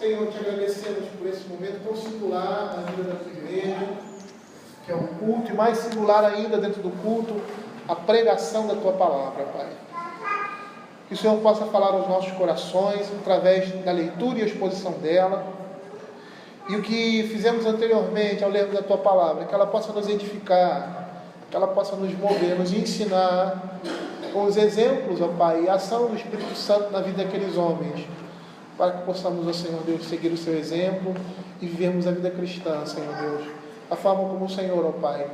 Senhor, te agradecemos por esse momento tão singular na vida da tua igreja, que é um culto, e mais singular ainda dentro do culto, a pregação da tua palavra, Pai. Que o Senhor possa falar aos nossos corações, através da leitura e exposição dela, e o que fizemos anteriormente ao lermos a tua palavra, que ela possa nos edificar, que ela possa nos mover, nos ensinar com os exemplos, ó Pai, e a ação do Espírito Santo na vida daqueles homens, para que possamos, ó Senhor Deus, seguir o seu exemplo e vivermos a vida cristã, Senhor Deus, a forma como o Senhor, ó Pai,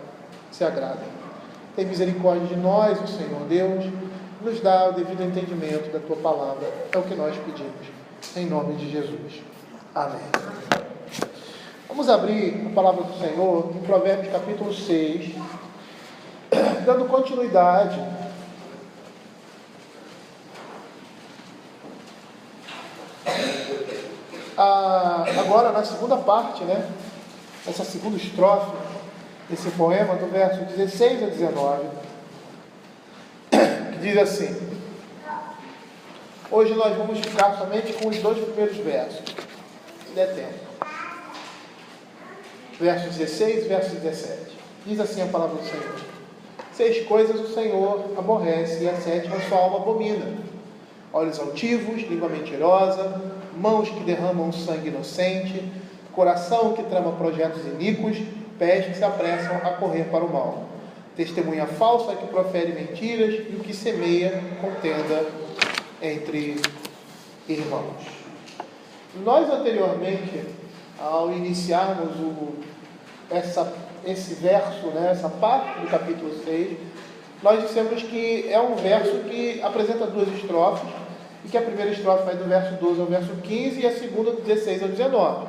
se agrada. Tem misericórdia de nós, ó Senhor Deus, nos dá o devido entendimento da tua palavra, é o que nós pedimos, em nome de Jesus. Amém. Vamos abrir a palavra do Senhor em Provérbios capítulo 6, dando continuidade agora na segunda parte, essa segunda estrofe desse poema, do verso 16 a 19, que diz assim. Hoje nós vamos ficar somente com os dois primeiros versos, se der tempo. Verso 16 e verso 17. Diz assim a palavra do Senhor: 6 coisas o Senhor aborrece, e a 7ª sua alma abomina: olhos altivos, língua mentirosa, mãos que derramam sangue inocente, coração que trama projetos iníquos, pés que se apressam a correr para o mal, testemunha falsa que profere mentiras, e o que semeia contenda entre irmãos. Nós anteriormente, ao iniciarmos esse verso, essa parte do capítulo 6, nós dissemos que é um verso que apresenta 2 estrofes, e que a primeira estrofe vai do verso 12 ao verso 15 e a segunda do 16 ao 19.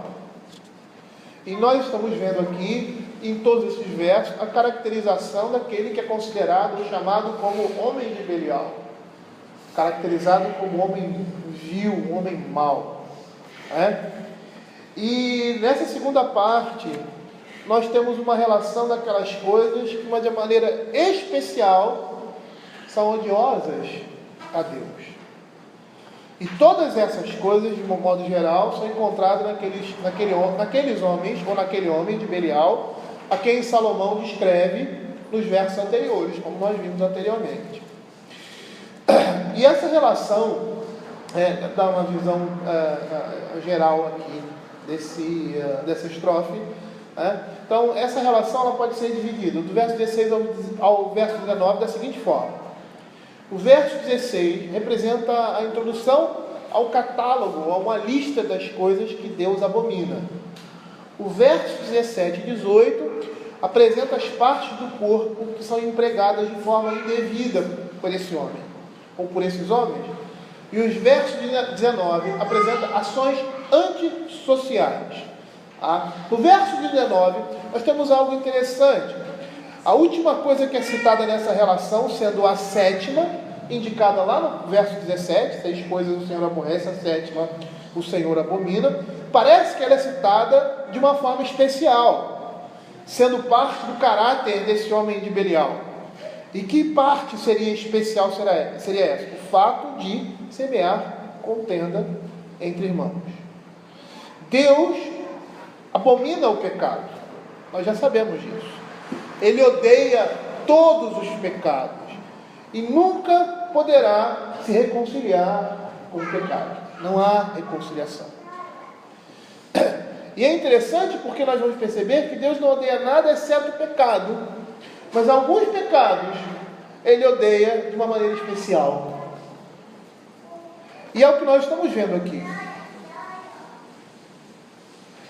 E nós estamos vendo aqui, em todos esses versos, a caracterização daquele que é considerado, chamado como homem de Belial, caracterizado como homem vil, um homem mau. E nessa segunda parte, nós temos uma relação daquelas coisas que, de maneira especial, são odiosas a Deus. E todas essas coisas, de um modo geral, são encontradas naqueles homens, ou naquele homem de Belial, a quem Salomão descreve nos versos anteriores, como nós vimos anteriormente. E essa relação, dá uma visão geral aqui dessa estrofe. Então, essa relação ela pode ser dividida do verso 16 ao verso 19 da seguinte forma. O verso 16 representa a introdução ao catálogo, a uma lista das coisas que Deus abomina. O verso 17 e 18 apresenta as partes do corpo que são empregadas de forma indevida por esse homem, ou por esses homens. E os versos 19 apresentam ações antissociais. No verso 19, nós temos algo interessante. A última coisa que é citada nessa relação, sendo a 7ª, indicada lá no verso 17, 6 coisas o Senhor aborrece, a 7ª o Senhor abomina, parece que ela é citada de uma forma especial, sendo parte do caráter desse homem de Belial. E que parte seria especial seria essa? O fato de semear contenda entre irmãos. Deus abomina o pecado, nós já sabemos disso. Ele odeia todos os pecados e nunca poderá se reconciliar com o pecado. Não há reconciliação. E é interessante porque nós vamos perceber que Deus não odeia nada exceto o pecado, mas alguns pecados Ele odeia de uma maneira especial. E é o que nós estamos vendo aqui.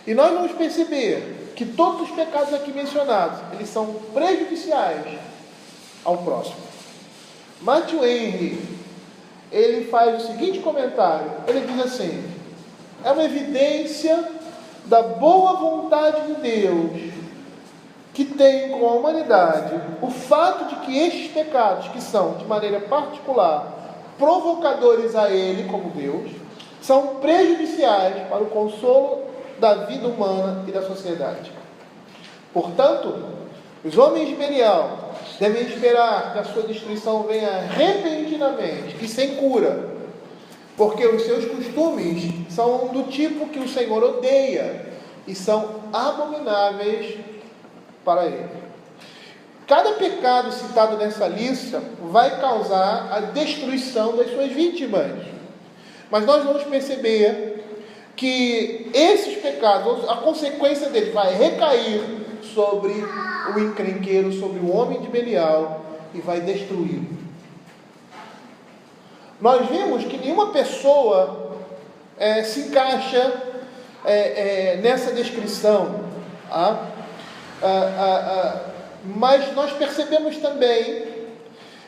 E nós vamos perceber que todos os pecados aqui mencionados, eles são prejudiciais ao próximo. Matthew Henry, ele faz o seguinte comentário, ele diz assim: é uma evidência da boa vontade de Deus que tem com a humanidade o fato de que estes pecados, que são de maneira particular provocadores a Ele como Deus, são prejudiciais para o consolo da vida humana e da sociedade. Portanto, os homens de Belial devem esperar que a sua destruição venha repentinamente e sem cura, porque os seus costumes são do tipo que o Senhor odeia e são abomináveis para ele. Cada pecado citado nessa lista vai causar a destruição das suas vítimas. Mas nós vamos perceber que esses pecados, a consequência deles vai recair sobre o encrenqueiro, sobre o homem de Belial, e vai destruí-lo. Nós vimos que nenhuma pessoa se encaixa nessa descrição. Mas nós percebemos também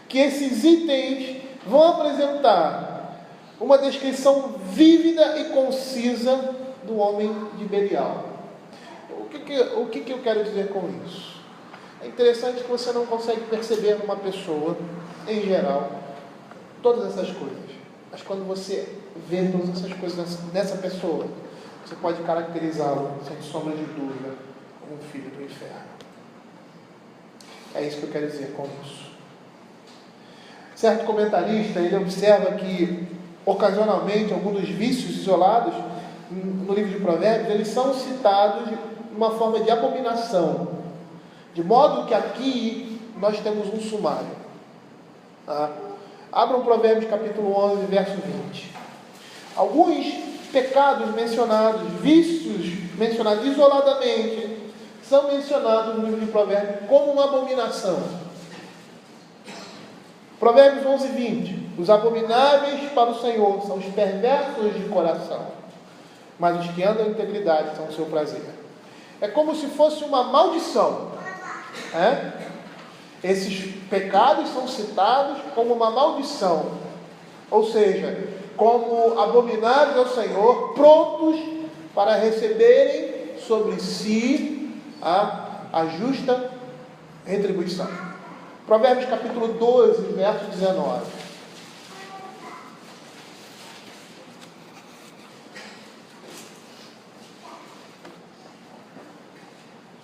que esses itens vão apresentar uma descrição vívida e concisa do homem de Belial. O que eu quero dizer com isso? É interessante que você não consegue perceber numa pessoa, em geral, todas essas coisas. Mas quando você vê todas essas coisas nessa pessoa, você pode caracterizá-lo, sem sombra de dúvida, como um filho do inferno. É isso que eu quero dizer com isso. Certo comentarista, ele observa que, ocasionalmente, alguns dos vícios isolados no livro de Provérbios, eles são citados de uma forma de abominação, de modo que aqui nós temos um sumário. Abram Provérbios capítulo 11, verso 20. Alguns pecados mencionados, vícios mencionados isoladamente, são mencionados no livro de Provérbios como uma abominação. Provérbios 11, 20. Os abomináveis para o Senhor são os perversos de coração, mas os que andam em integridade são o seu prazer. É como se fosse uma maldição. Esses pecados são citados como uma maldição, ou seja, como abomináveis ao Senhor, prontos para receberem sobre si a justa retribuição. Provérbios capítulo 12, verso 19.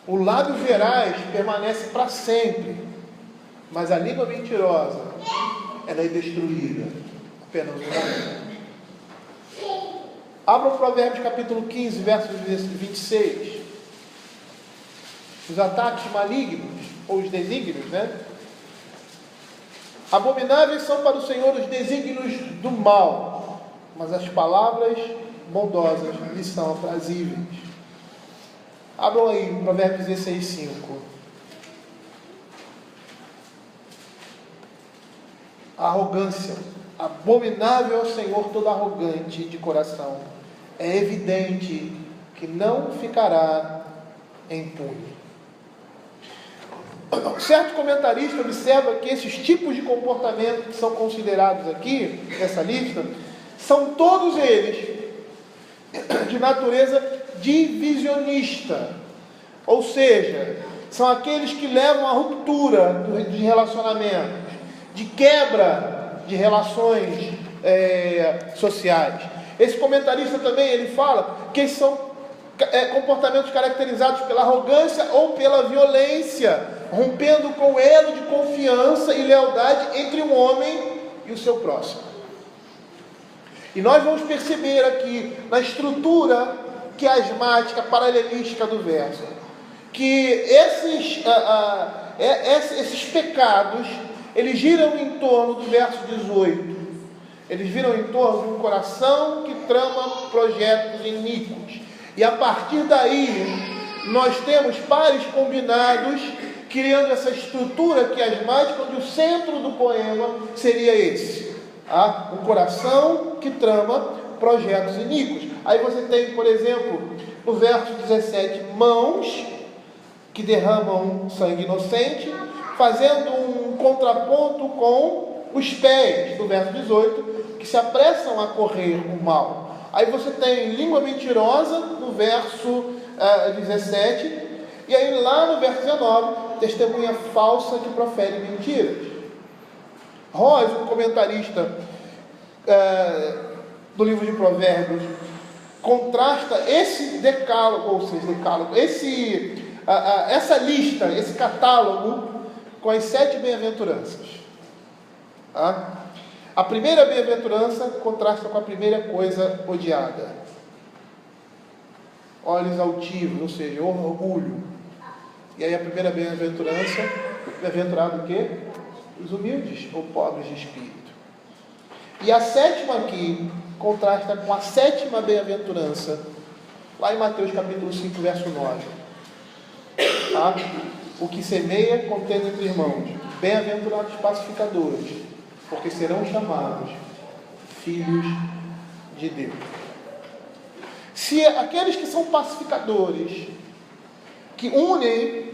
O lábio veraz permanece para sempre, mas a língua mentirosa, ela é destruída apenas um momento. Abra o Provérbios capítulo 15, verso 26. Os ataques malignos, ou os desígnios, Abomináveis são para o Senhor os desígnios do mal, mas as palavras bondosas lhe são aprazíveis. Abram aí, Provérbios 16, 5. Arrogância. Abominável ao Senhor todo arrogante de coração. É evidente que não ficará impune. Certo comentarista observa que esses tipos de comportamento que são considerados aqui, nessa lista, são todos eles de natureza divisionista, ou seja, são aqueles que levam à ruptura de relacionamentos, de quebra de relações sociais. Esse comentarista também, ele fala que são comportamentos caracterizados pela arrogância ou pela violência, rompendo com o elo de confiança e lealdade entre um homem e o seu próximo. E nós vamos perceber aqui, na estrutura quiasmática, paralelística do verso, que esses pecados, eles giram em torno do verso 18. Eles giram em torno de um coração que trama projetos iníquos. E a partir daí, nós temos pares combinados, criando essa estrutura quiasmática, onde o centro do poema seria esse. Um coração que trama projetos iníquos. Aí você tem, por exemplo, no verso 17, mãos que derramam sangue inocente, fazendo um contraponto com os pés, do verso 18, que se apressam a correr o mal. Aí você tem língua mentirosa, no verso 17, e aí lá no verso 19, testemunha falsa que profere mentiras. Ross, um comentarista do livro de Provérbios, contrasta esse decálogo, ou seja, essa lista, esse catálogo, com as 7 bem-aventuranças. A primeira bem-aventurança contrasta com a primeira coisa odiada. Olhos altivos, ou seja, orgulho. E aí a primeira bem-aventurança, bem-aventurado o quê? Os humildes ou pobres de espírito. E a sétima aqui contrasta com a sétima bem-aventurança, lá em Mateus capítulo 5, verso 9. Tá? O que semeia contendo entre irmãos. Bem-aventurados pacificadores, porque serão chamados filhos de Deus. Se aqueles que são pacificadores, que unem,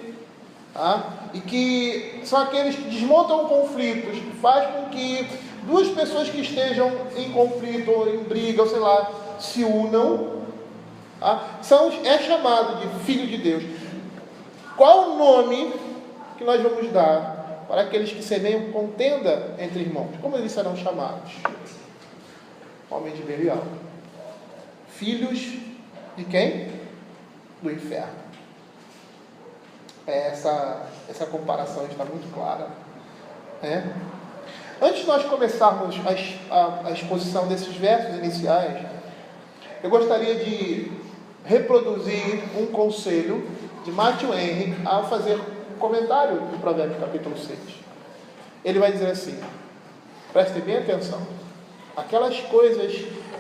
tá? E que são aqueles que desmontam conflitos, que faz com que duas pessoas que estejam em conflito ou em briga, ou sei lá, se unam, tá? É chamado de filho de Deus. Qual o nome que nós vamos dar para aqueles que semeiam contenda entre irmãos? Como eles serão chamados? Homem de Belial. Filhos de quem? Do inferno. Essa comparação está muito clara. Né? Antes de nós começarmos a exposição desses versos iniciais, eu gostaria de reproduzir um conselho de Matthew Henry ao fazer um comentário do Provérbios capítulo 6. Ele vai dizer assim, prestem bem atenção, aquelas coisas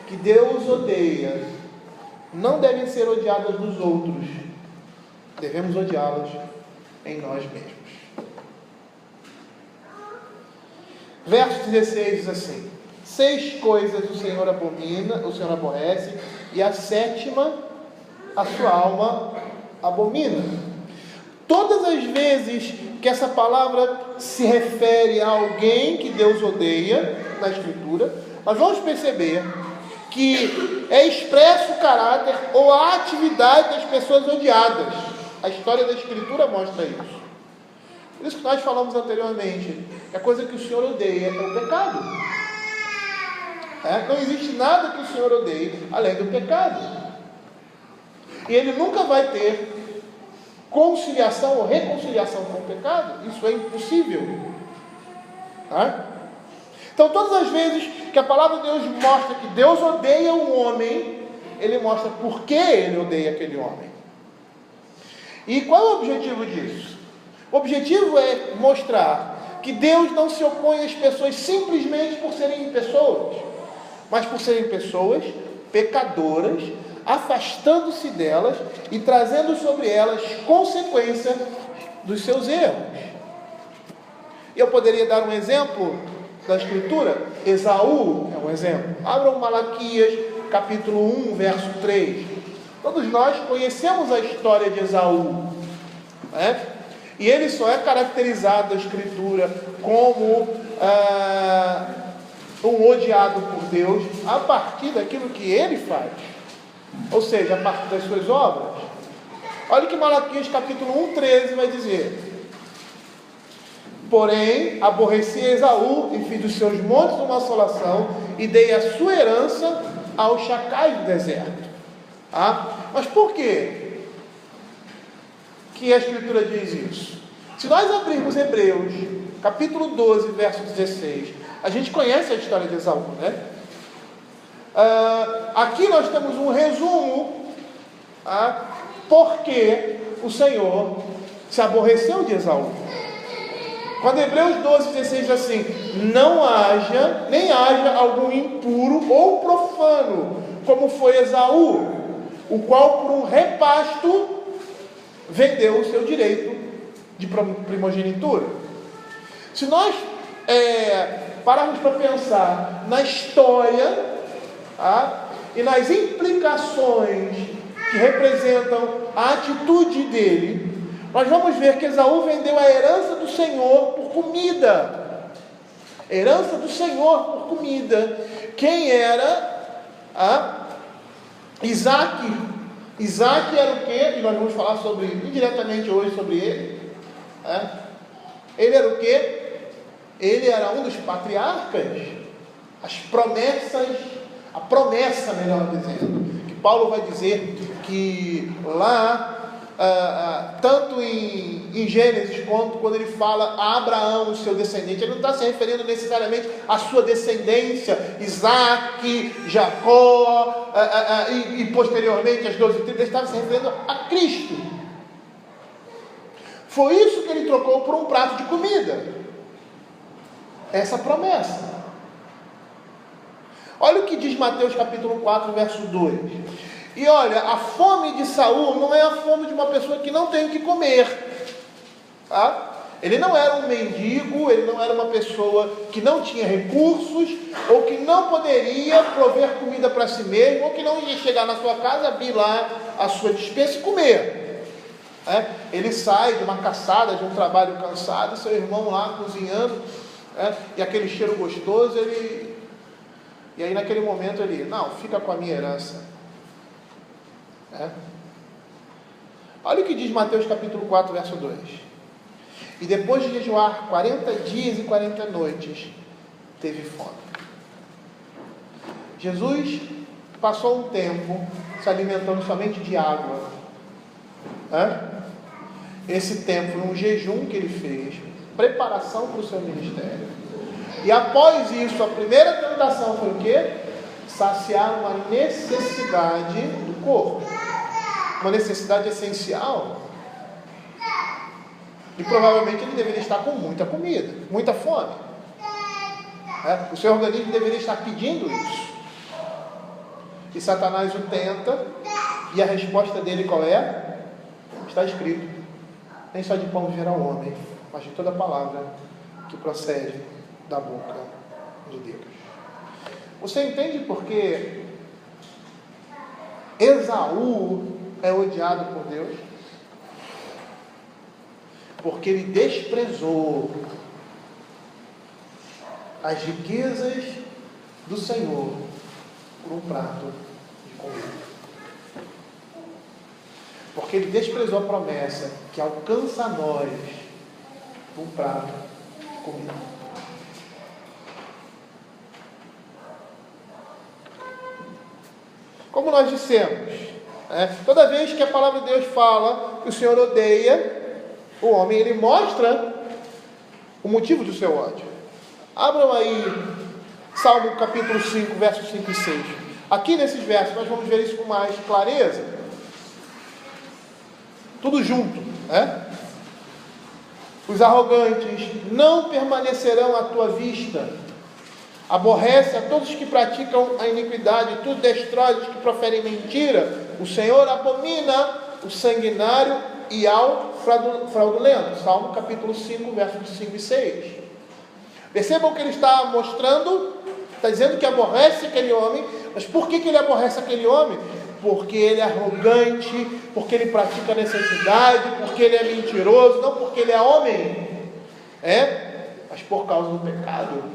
que Deus odeia não devem ser odiadas nos outros, devemos odiá-las em nós mesmos. Verso 16 diz assim: 6 coisas o Senhor abomina, o Senhor aborrece, e a sétima a sua alma abomina. Todas as vezes que essa palavra se refere a alguém que Deus odeia na Escritura, nós vamos perceber que é expresso o caráter ou a atividade das pessoas odiadas. A história da Escritura mostra isso. Por isso que nós falamos anteriormente, que a coisa que o Senhor odeia é o pecado. Não existe nada que o Senhor odeie além do pecado. E Ele nunca vai ter conciliação ou reconciliação com o pecado. Isso é impossível. Então, todas as vezes que a palavra de Deus mostra que Deus odeia um homem, Ele mostra por que Ele odeia aquele homem. E qual é o objetivo disso? O objetivo é mostrar que Deus não se opõe às pessoas simplesmente por serem pessoas, mas por serem pessoas pecadoras, afastando-se delas e trazendo sobre elas consequência dos seus erros. Eu poderia dar um exemplo da Escritura. Esaú é um exemplo. Abram Malaquias, capítulo 1, verso 3. Todos nós conhecemos a história de Esaú, e ele só é caracterizado na Escritura como um odiado por Deus a partir daquilo que ele faz, ou seja, a partir das suas obras. Olha que Malaquias capítulo 1, 13 vai dizer: porém, aborreci Esaú e fiz dos seus montes uma assolação e dei a sua herança aos chacais do deserto. Mas por quê que a Escritura diz isso? Se nós abrirmos Hebreus, capítulo 12, verso 16, a gente conhece a história de Esaú, né? Aqui nós temos um resumo, porque o Senhor se aborreceu de Esaú. Quando Hebreus 12, 16 diz assim: nem haja algum impuro ou profano, como foi Esaú, o qual por um repasto vendeu o seu direito de primogenitura. Se nós pararmos para pensar na história e nas implicações que representam a atitude dele, nós vamos ver que Esaú vendeu a herança do Senhor por comida. Herança do Senhor por comida. Quem era? Isaac. Isaac era o quê? E nós vamos falar indiretamente hoje sobre ele. Ele era o quê? Ele era um dos patriarcas. A promessa, melhor dizendo, que Paulo vai dizer que lá tanto em Gênesis, quanto quando ele fala a Abraão, o seu descendente, ele não está se referindo necessariamente à sua descendência, Isaac, Jacó, e posteriormente as 12 tribos, ele estava se referindo a Cristo. Foi isso que ele trocou por um prato de comida, essa promessa. Olha o que diz Mateus capítulo 4, verso 2. E olha, a fome de Saul não é a fome de uma pessoa que não tem o que comer. Tá? Ele não era um mendigo, ele não era uma pessoa que não tinha recursos, ou que não poderia prover comida para si mesmo, ou que não ia chegar na sua casa, abrir lá a sua despensa e comer. Ele sai de uma caçada, de um trabalho cansado, seu irmão lá cozinhando, e aquele cheiro gostoso, e aí naquele momento ele, não, fica com a minha herança. Olha o que diz Mateus capítulo 4, verso 2. E depois de jejuar 40 dias e 40 noites, teve fome. Jesus passou um tempo se alimentando somente de água. Esse tempo foi um jejum que ele fez, preparação para o seu ministério. E após isso, a primeira tentação foi o quê? Saciar uma necessidade do corpo. Uma necessidade essencial. E provavelmente ele deveria estar com muita comida, muita fome. O seu organismo deveria estar pedindo isso. E Satanás o tenta, e a resposta dele qual é? Está escrito: nem só de pão viverá o homem, mas de toda palavra que procede da boca de Deus. Você entende por que Esaú é odiado por Deus? Porque ele desprezou as riquezas do Senhor por um prato de comida. Porque ele desprezou a promessa que alcança a nós por um prato de comida. Como nós dissemos, toda vez que a palavra de Deus fala que o Senhor odeia o homem, ele mostra o motivo do seu ódio. Abram aí Salmo capítulo 5, versos 5 e 6. Aqui nesses versos nós vamos ver isso com mais clareza. Tudo junto. Os arrogantes não permanecerão à tua vista. Aborrece a todos que praticam a iniquidade, tu destrói os que proferem mentira. O Senhor abomina o sanguinário e ao fraudulento. Salmo capítulo 5, versos 5 e 6. Percebam que ele está mostrando, está dizendo que aborrece aquele homem. Mas por que ele aborrece aquele homem? Porque ele é arrogante, porque ele pratica a necessidade, porque ele é mentiroso, não porque ele é homem, mas por causa do pecado.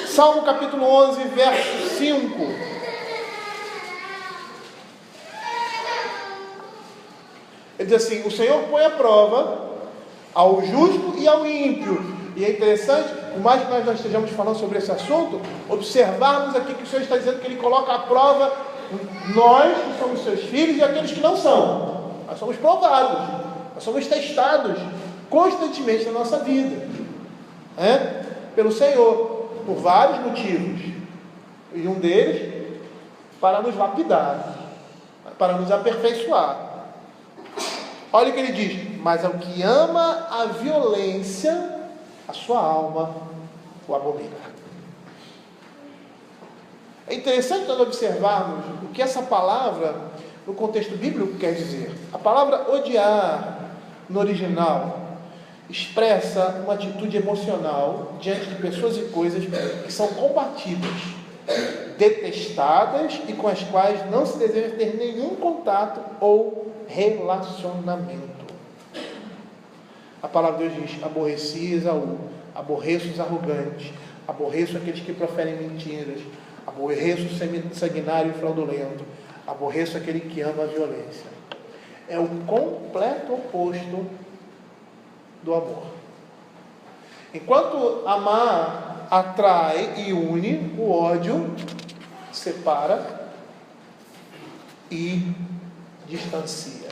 Salmo capítulo 11, verso 5. Ele diz assim: o Senhor põe à prova ao justo e ao ímpio. E é interessante, por mais que nós não estejamos falando sobre esse assunto, observarmos aqui que o Senhor está dizendo que Ele coloca à prova nós, que somos seus filhos, e aqueles que não são. Nós somos provados, nós somos testados constantemente na nossa vida, pelo Senhor, por vários motivos. E um deles, para nos lapidar, para nos aperfeiçoar. Olha o que ele diz: mas ao que ama a violência, a sua alma o abomina. É interessante nós observarmos o que essa palavra, no contexto bíblico, quer dizer. A palavra odiar, no original, expressa uma atitude emocional diante de pessoas e coisas que são combatíveis, detestadas e com as quais não se deseja ter nenhum contato ou relacionamento. A palavra de Deus diz: aborreci Esaú, aborreço os arrogantes, aborreço aqueles que proferem mentiras, aborreço o sanguinário e fraudulento, aborreço aquele que ama a violência. É o completo oposto do amor. Enquanto amar atrai e une, o ódio separa e distancia.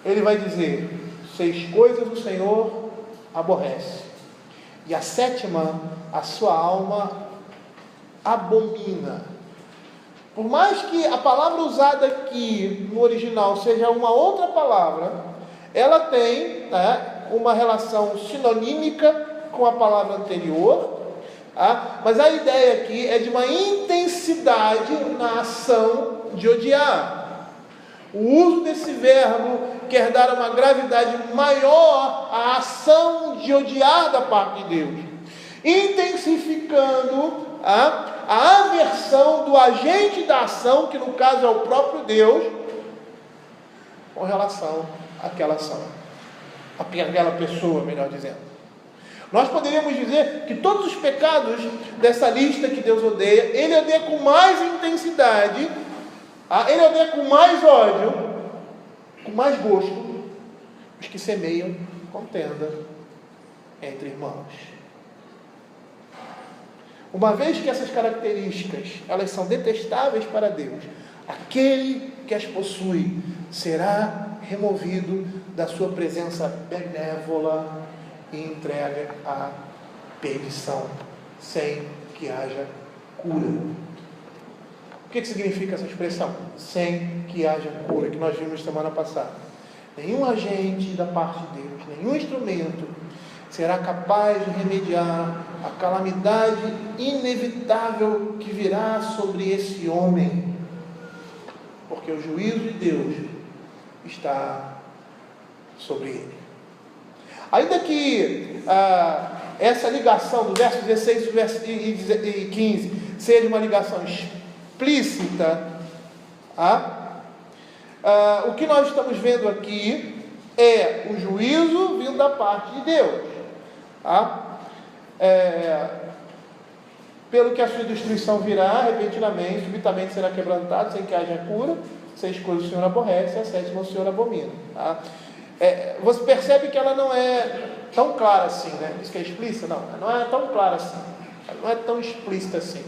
Ele vai dizer: 6 coisas o Senhor aborrece, e a 7ª a sua alma abomina. Por mais que a palavra usada aqui no original seja uma outra palavra, ela tem, né, uma relação sinonímica com a palavra anterior, mas a ideia aqui é de uma intensidade na ação de odiar. O uso desse verbo quer dar uma gravidade maior à ação de odiar da parte de Deus, intensificando a aversão do agente da ação, que no caso é o próprio Deus, com relação àquela ação, àquela pessoa, melhor dizendo. Nós poderíamos dizer que todos os pecados dessa lista que Deus odeia, Ele odeia com mais intensidade, Ele odeia com mais ódio, com mais gosto, os que semeiam contenda entre irmãos. Uma vez que essas características, elas são detestáveis para Deus, aquele que as possui será removido da sua presença benévola e entregue à perdição, sem que haja cura. O que significa essa expressão? Sem que haja cura, que nós vimos semana passada. Nenhum agente da parte de Deus, nenhum instrumento será capaz de remediar a calamidade inevitável que virá sobre esse homem, porque o juízo de Deus está sobre ele. Ainda que essa ligação do verso 16 e 15 seja uma ligação explícita, o que nós estamos vendo aqui é o juízo vindo da parte de Deus, pelo que a sua destruição virá repentinamente, subitamente será quebrantado, sem que haja cura. 6 coisas o Senhor aborrece, a 7ª o Senhor abomina. Você percebe que ela não é tão clara assim, né? Isso que é explícita? Não é tão clara assim, ela não é tão explícita assim.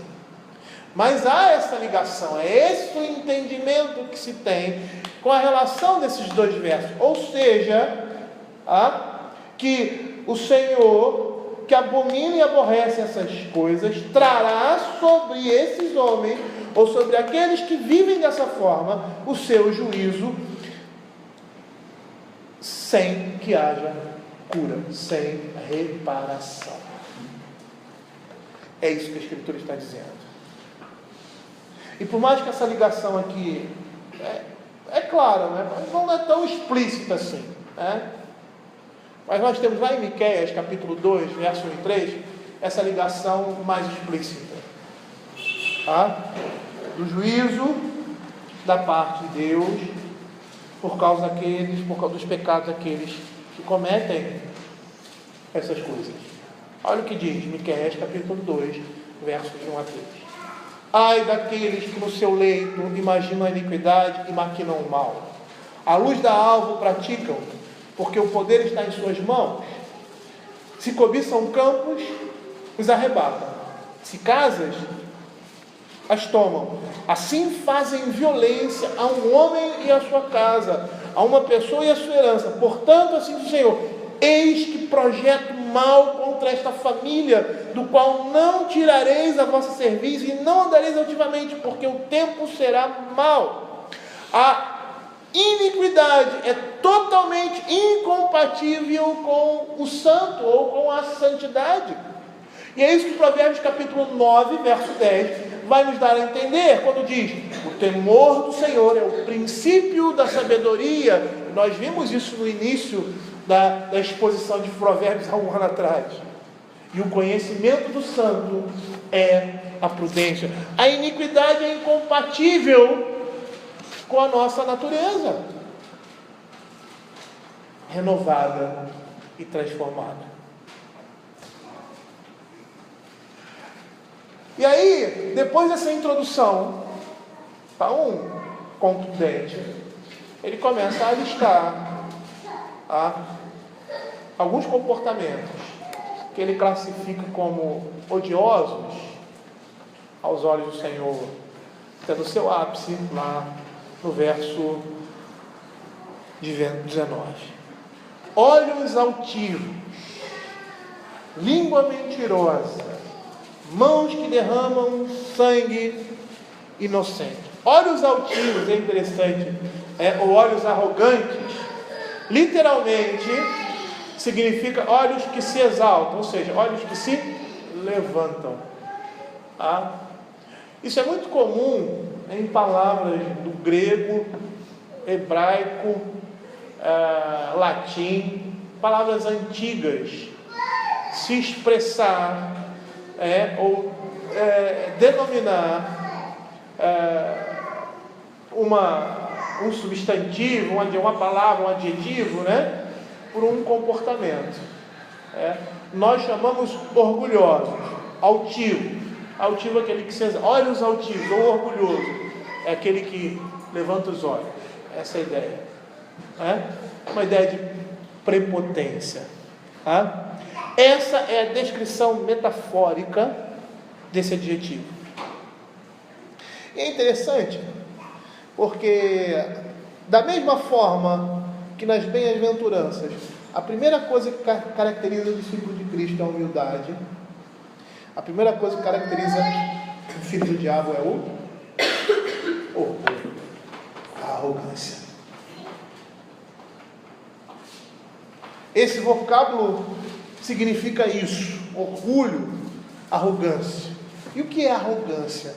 Mas há essa ligação, é esse o entendimento que se tem com a relação desses 2 versos. Ou seja, que o Senhor, que abomina e aborrece essas coisas, trará sobre esses homens, ou sobre aqueles que vivem dessa forma, o seu juízo, sem que haja cura, sem reparação. É isso que a Escritura está dizendo. E por mais que essa ligação aqui é clara, né? Mas não é tão explícita assim, né? Mas nós temos lá em Miqueias, capítulo 2, verso 1 e 3, essa ligação mais explícita, do juízo da parte de Deus por causa dos pecados daqueles que cometem essas coisas. Olha o que diz Miqueias, capítulo 2, versos 1 a 3. Ai daqueles que no seu leito imaginam a iniquidade e maquinam o mal. À luz da alva o praticam, porque o poder está em suas mãos. Se cobiçam campos, os arrebatam. Se casas, as tomam. Assim fazem violência a um homem e a sua casa, a uma pessoa e a sua herança. Portanto, assim diz o Senhor: eis que projeto mal contra esta família, do qual não tirareis a vossa serviço e não andareis altivamente, porque o tempo será mau. A iniquidade é totalmente incompatível com o santo ou com a santidade. E é isso que Provérbios capítulo 9, verso 10 vai nos dar a entender, quando diz: o temor do Senhor é o princípio da sabedoria. Nós vimos isso no início da exposição de Provérbios há um ano atrás. E o conhecimento do santo é a prudência. A iniquidade é incompatível com a nossa natureza renovada e transformada. E aí, depois dessa introdução tão contundente, ele começa a listar alguns comportamentos que ele classifica como odiosos aos olhos do Senhor, Está no seu ápice, lá no verso 19. Olhos altivos, língua mentirosa, mãos que derramam sangue inocente. Olhos altivos é interessante, ou olhos arrogantes, literalmente significa olhos que se exaltam, ou seja, olhos que se levantam. Tá? Isso é muito comum em palavras do grego, hebraico, latim, palavras antigas, se expressar ou denominar um substantivo, uma palavra, um adjetivo, né, por um comportamento. Nós chamamos orgulhosos, altivo. Altivo é aquele que se exalta. Olhos altivos, ou orgulhoso é aquele que levanta os olhos. Essa é a ideia. Uma ideia de prepotência. Essa é a descrição metafórica desse adjetivo. E é interessante, porque da mesma forma que nas bem-aventuranças, a primeira coisa que caracteriza o discípulo de Cristo é a humildade. A primeira coisa que caracteriza o filho do diabo é o orgulho, a arrogância. Esse vocábulo significa isso: orgulho, arrogância. E o que é arrogância?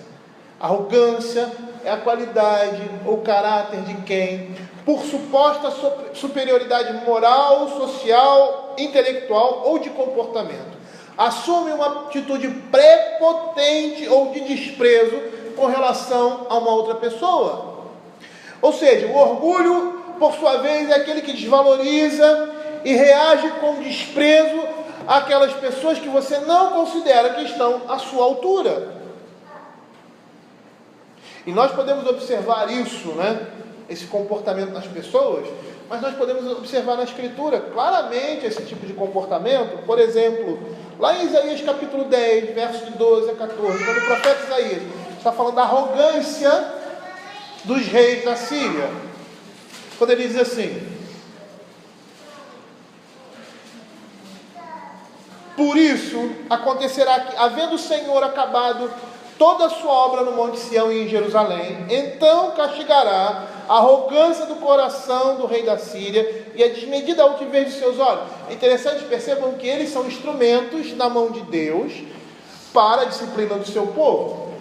Arrogância é a qualidade ou caráter de quem, por suposta superioridade moral, social, intelectual ou de comportamento, assume uma atitude prepotente ou de desprezo com relação a uma outra pessoa. Ou seja, o orgulho, por sua vez, é aquele que desvaloriza e reage com desprezo àquelas pessoas que você não considera que estão à sua altura. E nós podemos observar isso, esse comportamento nas pessoas, mas nós podemos observar na Escritura claramente esse tipo de comportamento. Por exemplo, lá em Isaías capítulo 10, versos de 12 a 14, quando o profeta Isaías está falando da arrogância dos reis da Síria, quando ele diz assim: por isso acontecerá que, havendo o Senhor acabado toda a sua obra no Monte Sião e em Jerusalém, então castigará a arrogância do coração do rei da Síria e a desmedida altivez de seus olhos. É interessante, percebam que eles são instrumentos na mão de Deus para a disciplina do seu povo,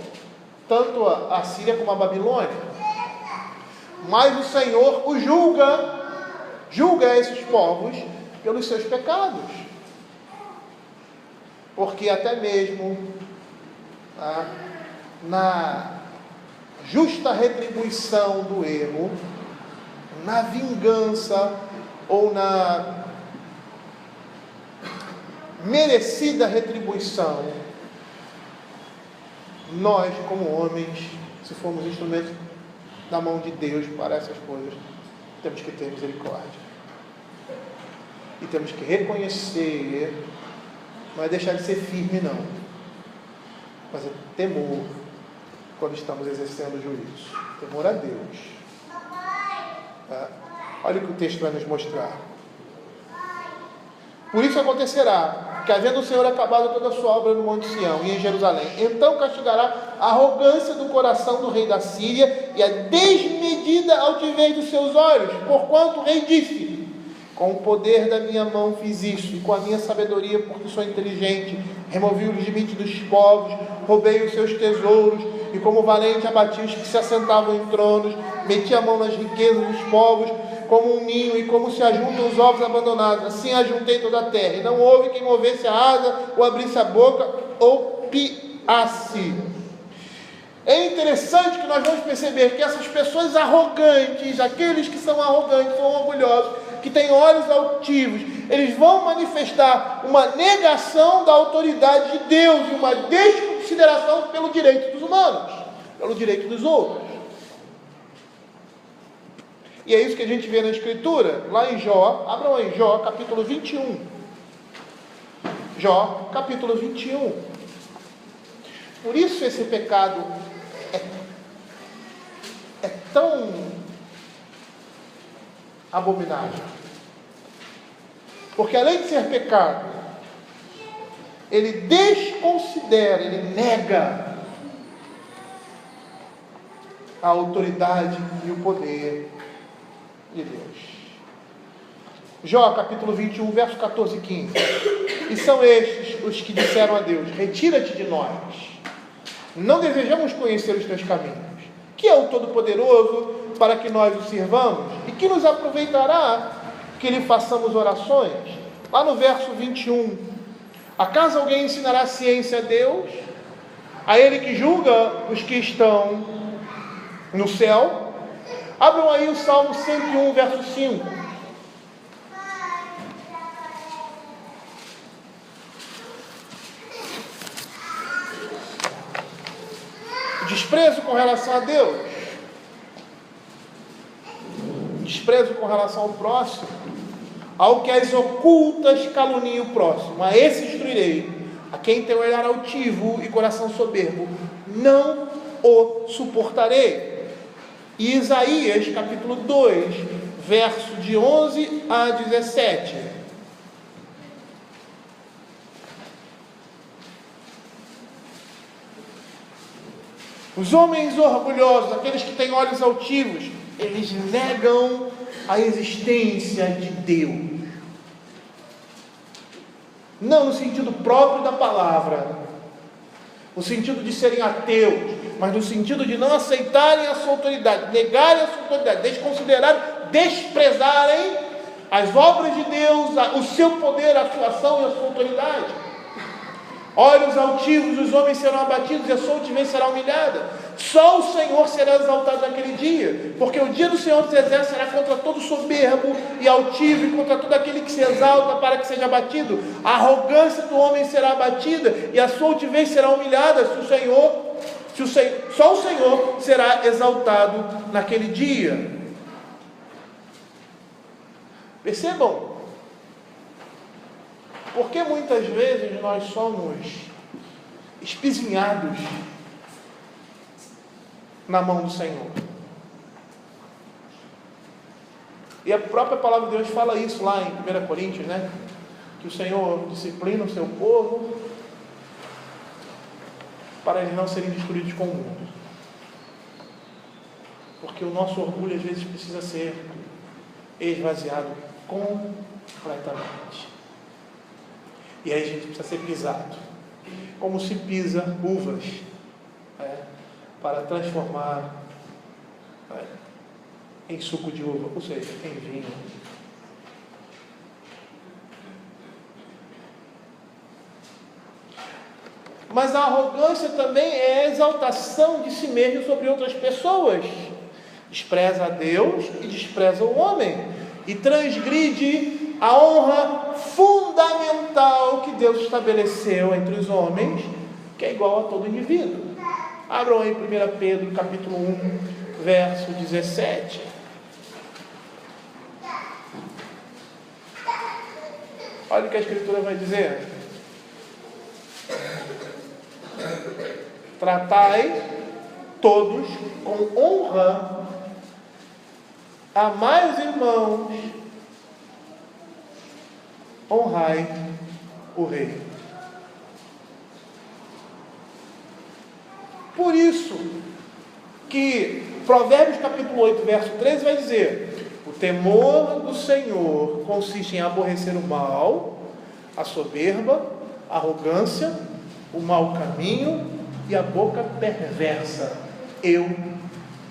tanto a Síria como a Babilônia. Mas o Senhor os julga esses povos pelos seus pecados, porque até mesmo na justa retribuição do erro, na vingança ou na merecida retribuição, nós, como homens, se formos instrumentos na mão de Deus para essas coisas, temos que ter misericórdia e temos que reconhecer. Não é deixar de ser firme, não, mas é temor quando estamos exercendo o juízo. Temor a Deus. Olha o que o texto vai nos mostrar. Por isso acontecerá que, havendo o Senhor acabado toda a sua obra no Monte Sião e em Jerusalém, então castigará a arrogância do coração do rei da Síria e a desmedida altivez dos seus olhos, porquanto o rei disse: com o poder da minha mão fiz isso, e com a minha sabedoria, porque sou inteligente, removi os limites dos povos, roubei os seus tesouros, e como valente abati os que se assentavam em tronos, meti a mão nas riquezas dos povos, como um ninho, e como se ajuntam os ovos abandonados, assim ajuntei toda a terra, e não houve quem movesse a asa, ou abrisse a boca, ou piasse. É interessante que nós vamos perceber que essas pessoas arrogantes, aqueles que são arrogantes, são orgulhosos, que têm olhos altivos, eles vão manifestar uma negação da autoridade de Deus e uma desconsideração pelo direito dos humanos, pelo direito dos outros. E é isso que a gente vê na Escritura, lá em Jó. Abram aí, Jó, capítulo 21. Jó, capítulo 21. Por isso esse pecado é é tão abominável. Porque além de ser pecado, ele desconsidera, ele nega a autoridade e o poder de Deus. Jó, capítulo 21, verso 14 e 15. E são estes os que disseram a Deus: retira-te de nós, não desejamos conhecer os teus caminhos. Que é o Todo-Poderoso para que nós o sirvamos? E que nos aproveitará que lhe façamos orações? Lá no verso 21, acaso alguém ensinará ciência a Deus? A Ele que julga os que estão no céu? Abram aí o Salmo 101, verso 5. Desprezo com relação a Deus, desprezo com relação ao próximo, ao que as ocultas caluniem o próximo, a esse instruirei, a quem tem olhar altivo e coração soberbo, não o suportarei. E Isaías capítulo 2, verso de 11 a 17. Os homens orgulhosos, aqueles que têm olhos altivos, eles negam a existência de Deus. Não no sentido próprio da palavra, no sentido de serem ateus, mas no sentido de não aceitarem a sua autoridade, negarem a sua autoridade, desconsiderarem, desprezarem as obras de Deus, o seu poder, a sua ação e a sua autoridade. Olhos altivos, os homens serão abatidos, e a sua altivez será humilhada. Só o Senhor será exaltado naquele dia, porque o dia do Senhor dos Exércitos será contra todo soberbo e altivo, e contra todo aquele que se exalta para que seja abatido. A arrogância do homem será abatida, e a sua altivez será humilhada. Só o Senhor será exaltado naquele dia. Percebam, porque muitas vezes nós somos espizinhados na mão do Senhor. E a própria palavra de Deus fala isso lá em 1 Coríntios, né? Que o Senhor disciplina o seu povo para eles não serem destruídos com o mundo. Porque o nosso orgulho às vezes precisa ser esvaziado completamente. E aí a gente precisa ser pisado, como se pisa uvas, para transformar em suco de uva, ou seja, em vinho. Mas a arrogância também é a exaltação de si mesmo sobre outras pessoas. Despreza a Deus e despreza o homem, e transgride a honra fundamental que Deus estabeleceu entre os homens, que é igual a todo indivíduo. Abram aí 1 Pedro capítulo 1, verso 17. Olha o que a Escritura vai dizer: tratai todos com honra, amai os irmãos, honrai o rei. Por isso que Provérbios capítulo 8, verso 13 vai dizer: o temor do Senhor consiste em aborrecer o mal, a soberba, a arrogância, o mau caminho e a boca perversa. Eu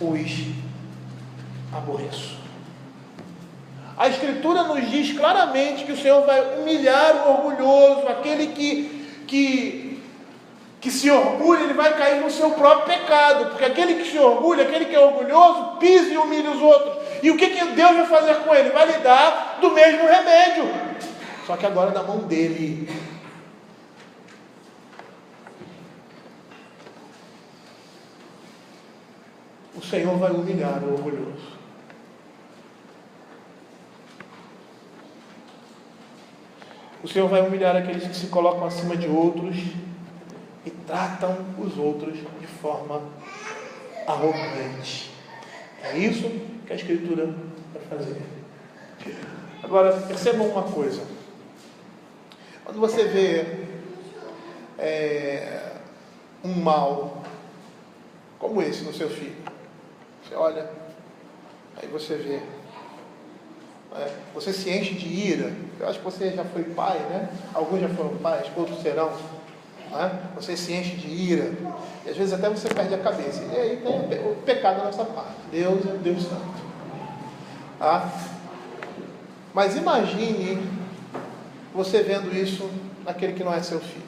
os aborreço. A Escritura nos diz claramente que o Senhor vai humilhar o orgulhoso, aquele que se orgulha, ele vai cair no seu próprio pecado, porque aquele que se orgulha, aquele que é orgulhoso, pisa e humilha os outros. E o que Deus vai fazer com ele? Vai lhe dar do mesmo remédio, só que agora na mão dele. O Senhor vai humilhar o orgulhoso. O Senhor vai humilhar aqueles que se colocam acima de outros e tratam os outros de forma arrogante. É isso que a Escritura vai fazer. Agora, percebam uma coisa. Quando você vê um mal como esse no seu filho, você olha, aí você vê, você se enche de ira. Eu acho que você já foi pai, né? Alguns já foram pais, outros serão. Você se enche de ira, e às vezes até você perde a cabeça. E aí tem o pecado da nossa parte. Deus é um Deus santo. Mas imagine você vendo isso naquele que não é seu filho.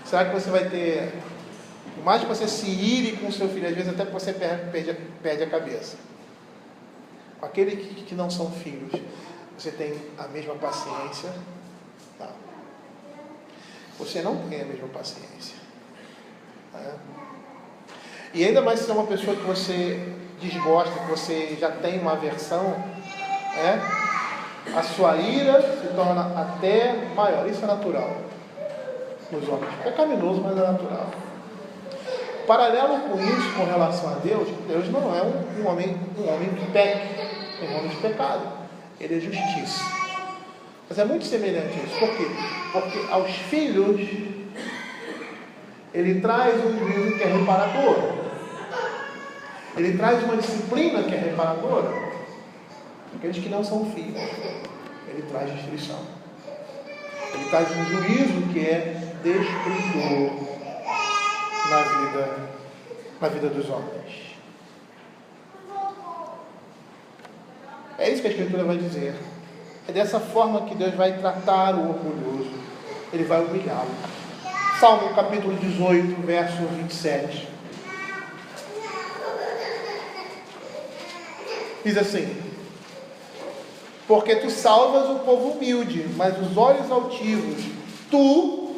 Será que você vai ter, por mais que você se ire com o seu filho, às vezes até você perde a cabeça? Com aquele que não são filhos, você tem a mesma paciência? Não. Você não tem a mesma paciência. E ainda mais se é uma pessoa que você desgosta, que você já tem uma aversão, a sua ira se torna até maior. Isso é natural nos homens. É pecaminoso, mas é natural. Paralelo com isso, com relação a Deus, Deus não é um homem que peque, é um homem de pecado. Ele é justiça. Mas é muito semelhante a isso. Por quê? Porque aos filhos ele traz um juízo que é reparador. Ele traz uma disciplina que é reparadora. Aqueles que não são filhos, ele traz destruição. Ele traz um juízo que é destruidor na vida dos homens. É isso que a Escritura vai dizer. É dessa forma que Deus vai tratar o orgulhoso. Ele vai humilhá-lo. Salmo capítulo 18, verso 27. Diz assim: porque tu salvas o povo humilde, mas os olhos altivos, tu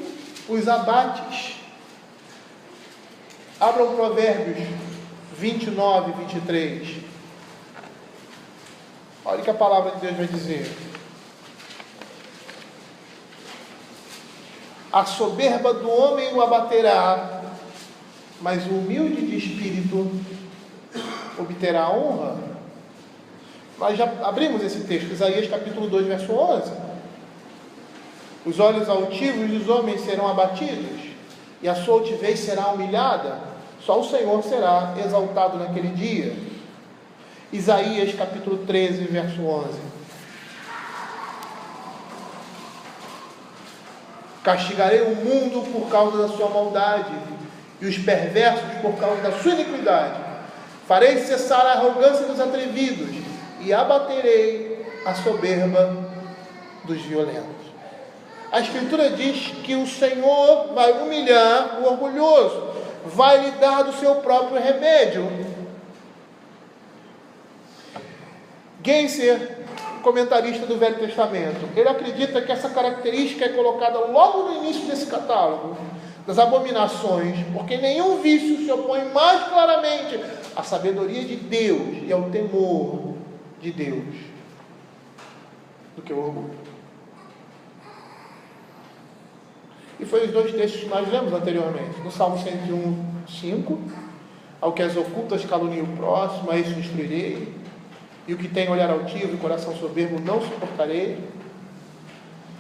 os abates. Abram Provérbios 29, 23. Olha o que a palavra de Deus vai dizer. A soberba do homem o abaterá, mas o humilde de espírito obterá honra. Nós já abrimos esse texto, Isaías capítulo 2, verso 11. Os olhos altivos dos homens serão abatidos, e a sua altivez será humilhada. Só o Senhor será exaltado naquele dia. Isaías capítulo 13, verso 11. Castigarei o mundo por causa da sua maldade, e os perversos por causa da sua iniquidade. Farei cessar a arrogância dos atrevidos, e abaterei a soberba dos violentos. A Escritura diz que o Senhor vai humilhar o orgulhoso, vai lhe dar do seu próprio remédio. Genser, comentarista do Velho Testamento, ele acredita que essa característica é colocada logo no início desse catálogo das abominações, porque nenhum vício se opõe mais claramente à sabedoria de Deus e ao temor de Deus do que o orgulho. E foi os dois textos que nós lemos anteriormente. No Salmo 101, 5, ao que as ocultas calunia o próximo, a isso instruirei, e o que tem olhar altivo e coração soberbo não suportarei.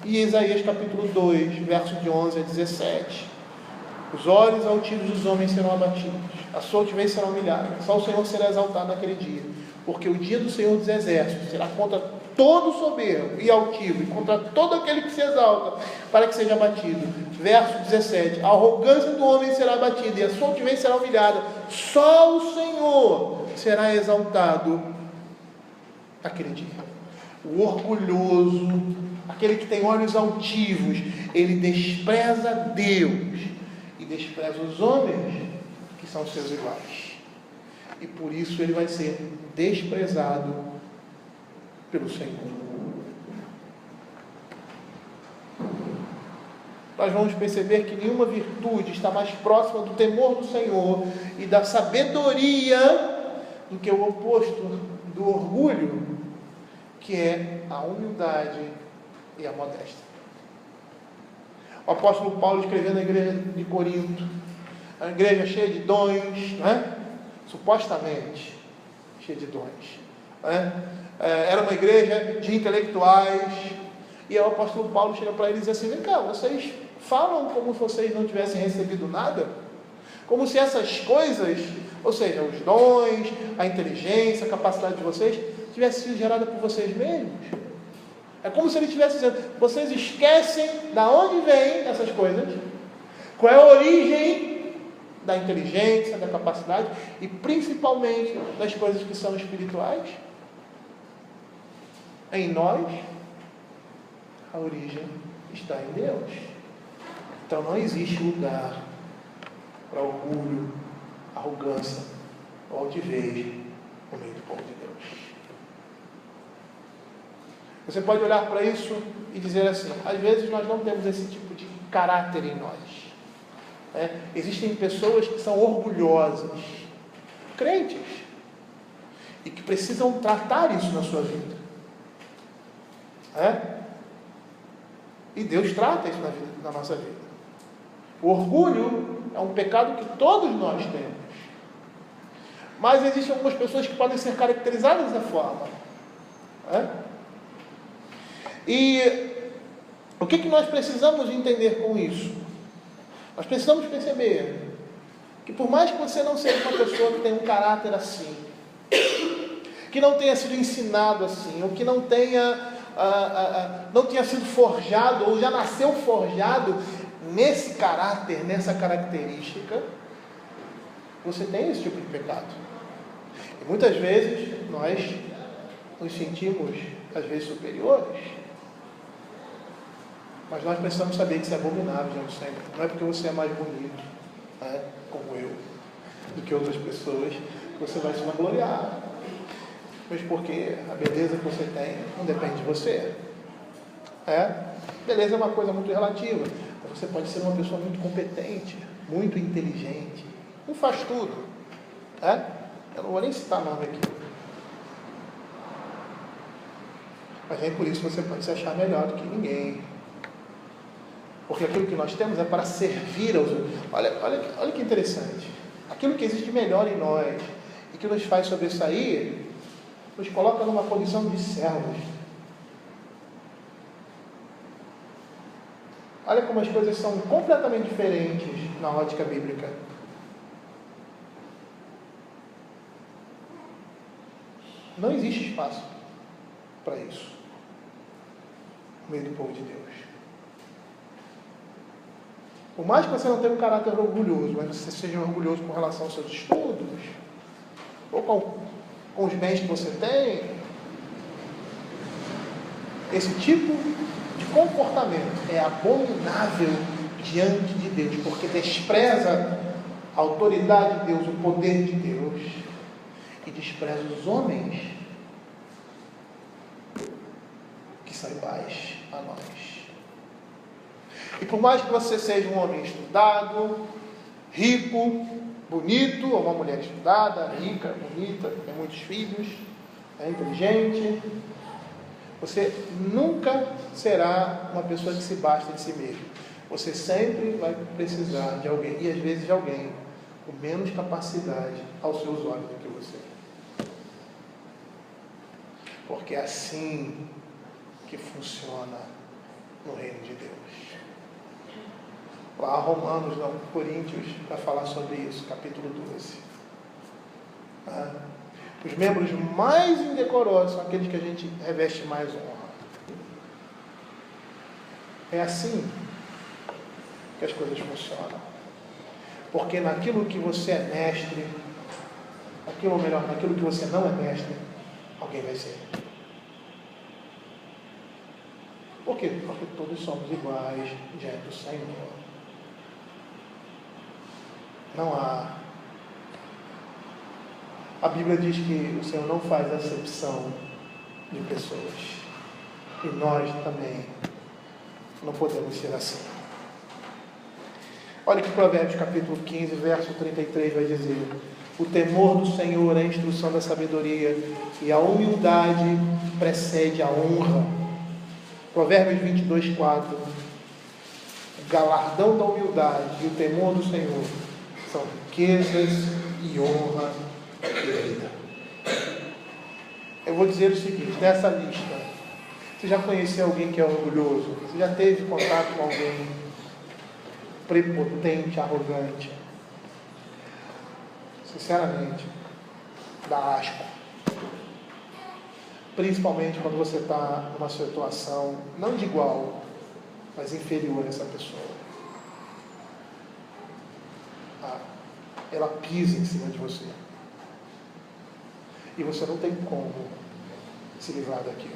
E Isaías capítulo 2, versos de 11 a 17. Os olhos altivos dos homens serão abatidos, a sua altivez será humilhada, só o Senhor será exaltado naquele dia. Porque o dia do Senhor dos Exércitos será contra todo soberbo e altivo, e contra todo aquele que se exalta, para que seja abatido. Verso 17: a arrogância do homem será abatida, e a sua altivez será humilhada. Só o Senhor será exaltado naquele dia. O orgulhoso, aquele que tem olhos altivos, ele despreza Deus e despreza os homens que são seus iguais. E por isso ele vai ser desprezado pelo Senhor. Nós vamos perceber que nenhuma virtude está mais próxima do temor do Senhor e da sabedoria do que o oposto do orgulho, que é a humildade e a modéstia. O apóstolo Paulo escrevendo na igreja de Corinto, a igreja cheia de dons, supostamente cheia de dons. Era uma igreja de intelectuais, e o apóstolo Paulo chega para eles e diz assim: vem cá, vocês falam como se vocês não tivessem recebido nada, como se essas coisas, ou seja, os dons, a inteligência, a capacidade de vocês, tivesse sido gerada por vocês mesmos. É como se ele estivesse dizendo: vocês esquecem de onde vêm essas coisas, qual é a origem da inteligência, da capacidade, e principalmente das coisas que são espirituais. Em nós, a origem está em Deus. Então não existe lugar para orgulho, arrogância ou altivez no meio do povo de Deus. Você pode olhar para isso e dizer assim: às vezes nós não temos esse tipo de caráter em nós. Existem pessoas que são orgulhosas, crentes, e que precisam tratar isso na sua vida. E Deus trata isso na nossa vida. O orgulho é um pecado que todos nós temos. Mas existem algumas pessoas que podem ser caracterizadas dessa forma. E o que nós precisamos entender com isso? Nós precisamos perceber que por mais que você não seja uma pessoa que tem um caráter assim, que não tenha sido ensinado assim, ou que não tenha sido forjado, ou já nasceu forjado nesse caráter, nessa característica, você tem esse tipo de pecado. E muitas vezes nós nos sentimos, às vezes, superiores, mas nós precisamos saber que isso é abominável diante do Senhor. Não é porque você é mais bonito, como eu, do que outras pessoas, que você vai se vangloriar. Mas porque a beleza que você tem não depende de você. Beleza é uma coisa muito relativa. Você pode ser uma pessoa muito competente, muito inteligente, não faz tudo. Eu não vou nem citar nome aqui. Mas nem por isso você pode se achar melhor do que ninguém. Porque aquilo que nós temos é para servir aos outros. Olha que interessante. Aquilo que existe de melhor em nós e que nos faz sobressair, nos coloca numa condição de servos. Olha como as coisas são completamente diferentes na ótica bíblica. Não existe espaço para isso no meio do povo de Deus. Por mais que você não tenha um caráter orgulhoso, mas você seja orgulhoso com relação aos seus estudos, ou com os bens que você tem, esse tipo de comportamento é abominável diante de Deus, porque despreza a autoridade de Deus, o poder de Deus, e despreza os homens que são iguais a nós. E por mais que você seja um homem estudado, rico, bonito, ou uma mulher estudada, rica, bonita, tem muitos filhos, é inteligente, você nunca será uma pessoa que se basta de si mesmo. Você sempre vai precisar de alguém, e às vezes de alguém com menos capacidade aos seus olhos do que você. Porque é assim que funciona no reino de Deus. Lá Romanos, não, Coríntios, vai falar sobre isso, capítulo 12. Os membros mais indecorosos são aqueles que a gente reveste mais honra. É assim que as coisas funcionam. Porque naquilo que você é mestre, naquilo que você não é mestre, alguém vai ser. Por quê? Porque todos somos iguais diante do Senhor. Não há. A Bíblia diz que o Senhor não faz acepção de pessoas. E nós também não podemos ser assim. Olha que Provérbios capítulo 15, verso 33 vai dizer: o temor do Senhor é a instrução da sabedoria, e a humildade precede a honra. Provérbios 22, 4. O galardão da humildade e o temor do Senhor são riquezas e honra querida. Eu vou dizer o seguinte, nessa lista, você já conheceu alguém que é orgulhoso? Você já teve contato com alguém prepotente, arrogante? Sinceramente, dá asco. Principalmente quando você está numa situação, não de igual, mas inferior a essa pessoa. Ela pisa em cima de você. E você não tem como se livrar daquilo.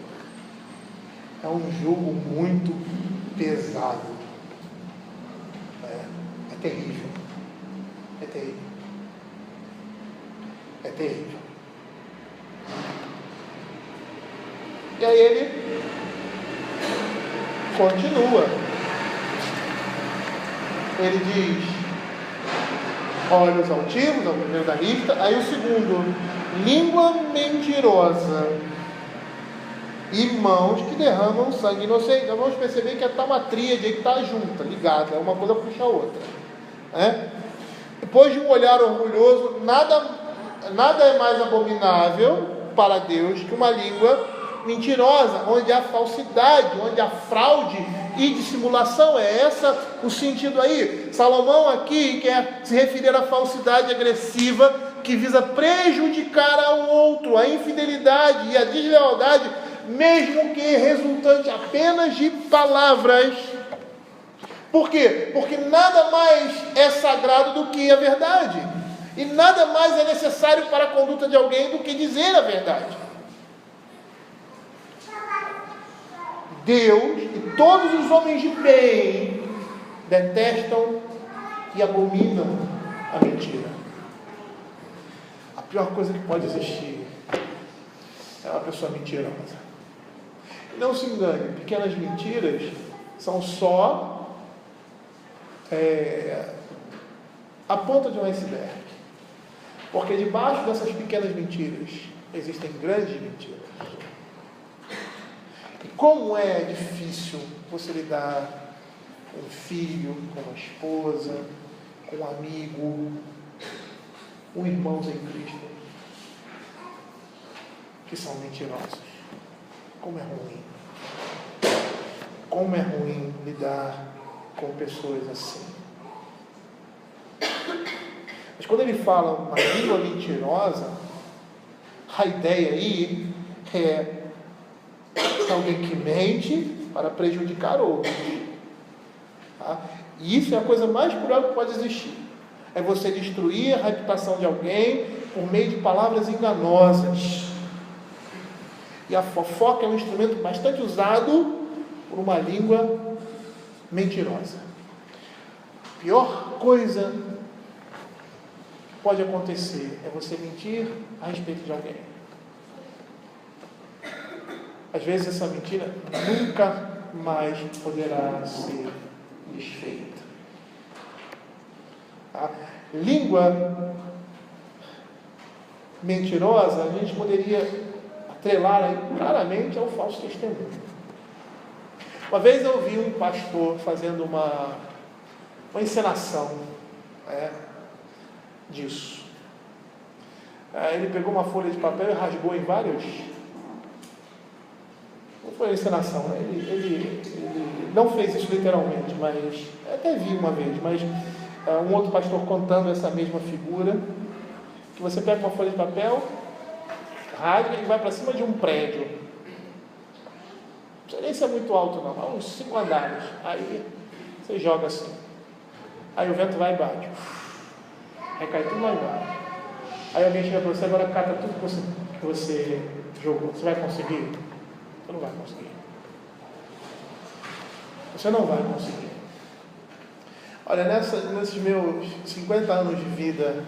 É um jugo muito pesado. É terrível. É terrível. É terrível. E aí ele continua. Ele diz: olhos altivos, é o primeiro da lista. Aí o segundo: língua mentirosa e mãos que derramam sangue inocente. Então vamos perceber que está uma tríade aí que está junta, ligada, uma coisa puxa a outra. Depois de um olhar orgulhoso, nada é mais abominável para Deus que uma língua mentirosa, onde há falsidade, onde há fraude e dissimulação. É essa o sentido aí. Salomão aqui quer se referir à falsidade agressiva que visa prejudicar ao outro, a infidelidade e a deslealdade, mesmo que resultante apenas de palavras. Por quê? Porque nada mais é sagrado do que a verdade, e nada mais é necessário para a conduta de alguém do que dizer a verdade. Deus e todos os homens de bem detestam e abominam a mentira. A pior coisa que pode existir é uma pessoa mentirosa. Não se engane, pequenas mentiras são só a ponta de um iceberg. Porque debaixo dessas pequenas mentiras existem grandes mentiras. E como é difícil você lidar com um filho, com uma esposa, com um amigo, com irmãos em Cristo, que são mentirosos. Como é ruim. Como é ruim lidar com pessoas assim. Mas quando ele fala uma língua mentirosa, a ideia aí é alguém que mente para prejudicar outros. Tá? E isso é a coisa mais cruel que pode existir. É você destruir a reputação de alguém por meio de palavras enganosas. E a fofoca é um instrumento bastante usado por uma língua mentirosa. A pior coisa que pode acontecer é você mentir a respeito de alguém. Às vezes essa mentira nunca mais poderá ser desfeita. A língua mentirosa, a gente poderia atrelar aí claramente ao falso testemunho. Uma vez eu vi um pastor fazendo uma encenação disso. Ele pegou uma folha de papel e rasgou em vários. Não foi encenação, né? Ele não fez isso literalmente, mas até vi uma vez, mas um outro pastor contando essa mesma figura, que você pega uma folha de papel, rasga e vai para cima de um prédio. Não sei nem se é muito alto não, há uns 5 andares. Aí você joga assim. Aí o vento vai e bate. Aí cai tudo lá embaixo. Aí alguém chega para você, agora cata tudo que você jogou. Você vai conseguir? Você não vai conseguir. Você não vai conseguir. Olha, nesses meus 50 anos de vida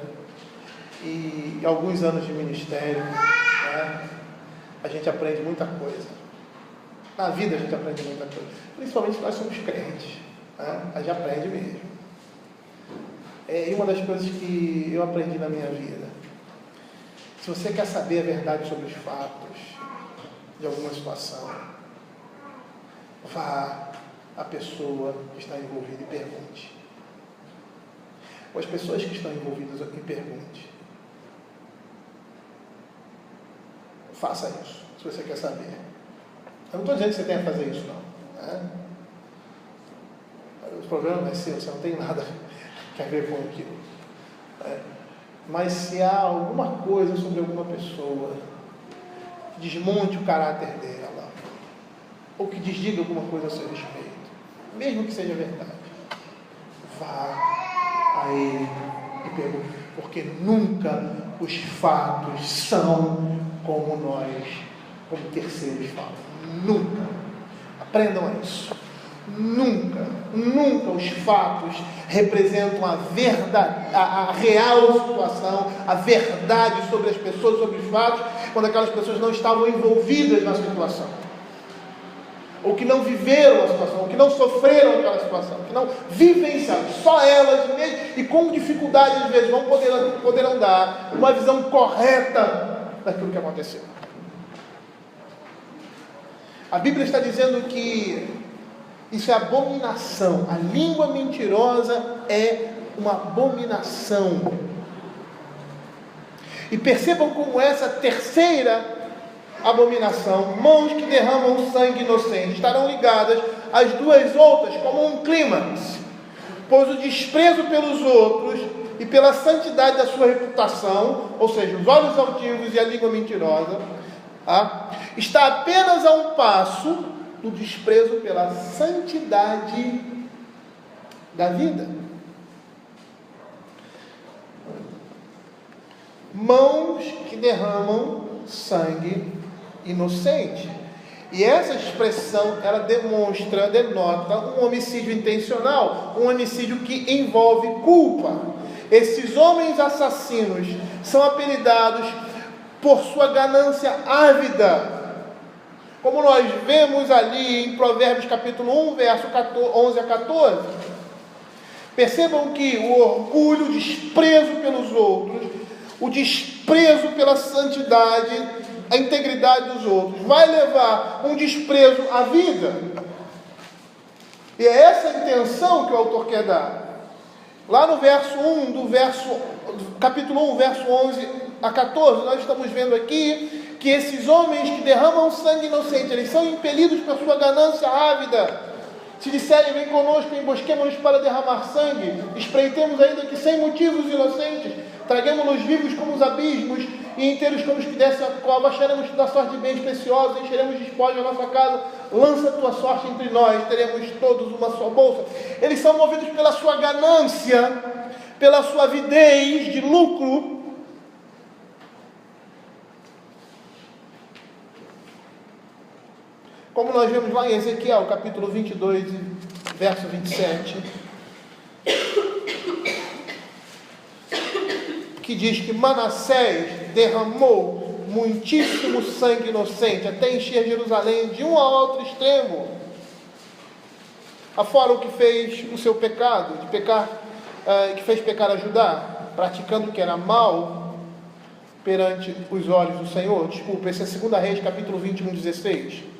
e alguns anos de ministério, a gente aprende muita coisa. Na vida a gente aprende muita coisa. Principalmente se nós somos crentes. A gente aprende mesmo. E uma das coisas que eu aprendi na minha vida: se você quer saber a verdade sobre os fatos de alguma situação, vá à pessoa que está envolvida e pergunte. Ou as pessoas que estão envolvidas e pergunte. faça isso, se você quer saber. Eu não estou dizendo que você tenha que fazer isso, não. Né? O problema não é seu, você não tem nada a ver com aquilo. Né? Mas se há alguma coisa sobre alguma pessoa que desmonte o caráter dela, ou que desdiga alguma coisa a seu respeito, mesmo que seja verdade, vá a ele e pergunte, porque nunca os fatos são como nós, como terceiros falam. Nunca. Aprendam isso. Nunca os fatos representam a verdade, a real situação, a verdade sobre as pessoas, sobre os fatos, quando aquelas pessoas não estavam envolvidas na situação, ou que não viveram a situação, ou que não sofreram aquela situação, que não vivenciaram, só elas mesmo, e com dificuldade às vezes poderão dar uma visão correta daquilo que aconteceu. A Bíblia está dizendo que isso é abominação. A língua mentirosa é uma abominação. E percebam como essa terceira abominação, mãos que derramam sangue inocente, estarão ligadas às duas outras como um clímax. Pois o desprezo pelos outros e pela santidade da sua reputação, ou seja, os olhos altivos e a língua mentirosa, está apenas a um passo do desprezo pela santidade da vida. Mãos que derramam sangue inocente. E essa expressão, ela denota um homicídio intencional, um homicídio que envolve culpa. Esses homens assassinos são apelidados por sua ganância ávida, como nós vemos ali em Provérbios capítulo 1, verso 11 a 14. Percebam que o orgulho, o desprezo pelos outros, o desprezo pela santidade, a integridade dos outros, vai levar um desprezo à vida. E é essa a intenção que o autor quer dar. Lá no verso 1, capítulo 1, verso 11 a 14, nós estamos vendo aqui que esses homens que derramam sangue inocente, eles são impelidos por sua ganância ávida. Se disserem, vem conosco, embosquemos-nos para derramar sangue, espreitemos ainda que sem motivos inocentes, traguemos-los vivos como os abismos e inteiros como os que descem a cova, acharemos da sorte de bens preciosos, encheremos de espólio a nossa casa, lança a tua sorte entre nós, teremos todos uma só bolsa. Eles são movidos pela sua ganância, pela sua avidez de lucro. Como nós vemos lá em Ezequiel, capítulo 22, verso 27, que diz que Manassés derramou muitíssimo sangue inocente, até encher Jerusalém de um ao outro extremo, afora o que fez o seu pecado, que fez pecar a Judá, praticando o que era mal perante os olhos do Senhor. Desculpa, esse é 2 Reis, capítulo 21, 16.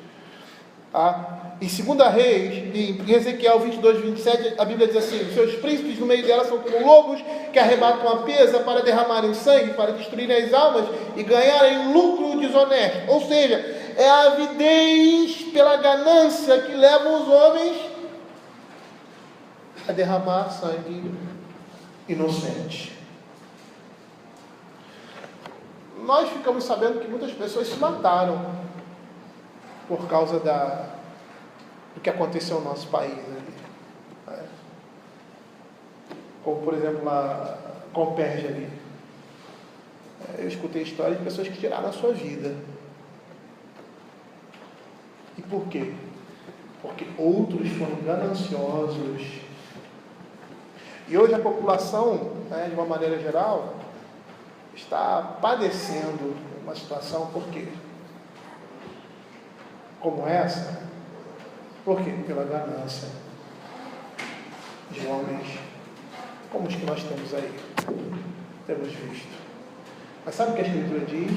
Em 2 Reis, em Ezequiel 22, 27, a Bíblia diz assim: seus príncipes no meio dela são como lobos que arrebatam a pesa para derramarem sangue, para destruírem as almas e ganharem lucro desonesto. Ou seja, é a avidez pela ganância que leva os homens a derramar sangue inocente. Nós ficamos sabendo que muitas pessoas se mataram por causa do que aconteceu no nosso país ali. Como, por exemplo, lá com Perge ali. Eu escutei histórias de pessoas que tiraram a sua vida. E por quê? Porque outros foram gananciosos. E hoje a população, de uma maneira geral, está padecendo uma situação, por quê? Como essa. Por quê? Pela ganância de homens como os que nós temos aí. Temos visto. Mas sabe o que a Escritura diz?